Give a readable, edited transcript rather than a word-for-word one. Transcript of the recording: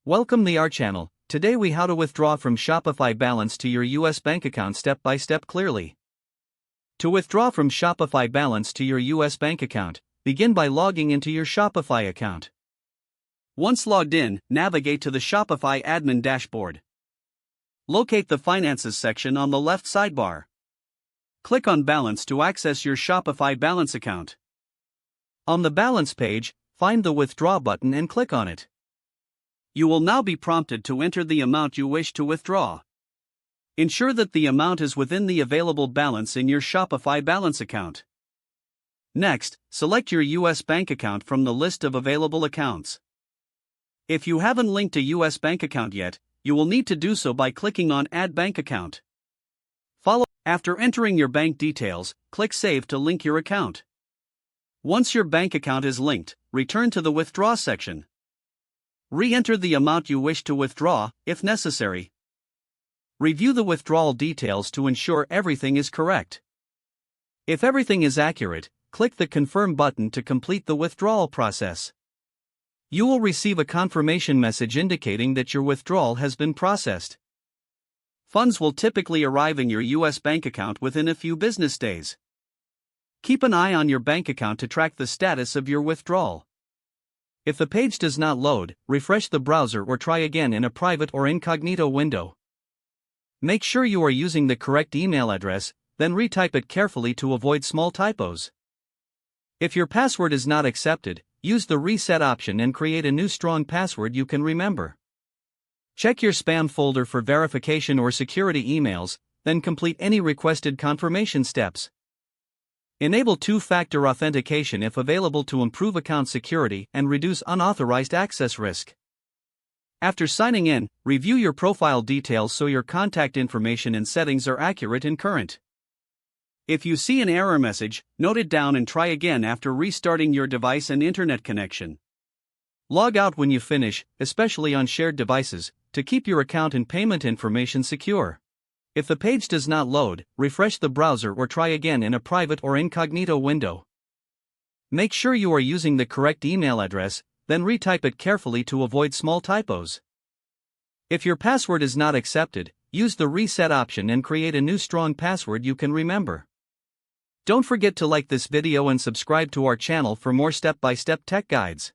Welcome to our channel. Today we how to withdraw from Shopify Balance to your US bank account step by step clearly. To withdraw from Shopify Balance to your US bank account, begin by logging into your Shopify account. Once logged in, navigate to the Shopify admin dashboard. Locate the Finances section on the left sidebar. Click on Balance to access your Shopify Balance account. On the Balance page, find the Withdraw button and click on it. You will now be prompted to enter the amount you wish to withdraw. Ensure that the amount is within the available balance in your Shopify Balance account. Next, select your US bank account from the list of available accounts. If you haven't linked a US bank account yet, you will need to do so by clicking on Add Bank Account. After entering your bank details, click Save to link your account. Once your bank account is linked, return to the Withdraw section. Re-enter the amount you wish to withdraw, if necessary. Review the withdrawal details to ensure everything is correct. If everything is accurate, click the Confirm button to complete the withdrawal process. You will receive a confirmation message indicating that your withdrawal has been processed. Funds will typically arrive in your US bank account within a few business days. Keep an eye on your bank account to track the status of your withdrawal. If the page does not load, refresh the browser or try again in a private or incognito window. Make sure you are using the correct email address, then retype it carefully to avoid small typos. If your password is not accepted, use the reset option and create a new strong password you can remember. Check your spam folder for verification or security emails, then complete any requested confirmation steps. Enable two-factor authentication if available to improve account security and reduce unauthorized access risk. After signing in, review your profile details so your contact information and settings are accurate and current. If you see an error message, note it down and try again after restarting your device and internet connection. Log out when you finish, especially on shared devices, to keep your account and payment information secure. If the page does not load, refresh the browser or try again in a private or incognito window. Make sure you are using the correct email address, then retype it carefully to avoid small typos. If your password is not accepted, use the reset option and create a new strong password you can remember. Don't forget to like this video and subscribe to our channel for more step-by-step tech guides.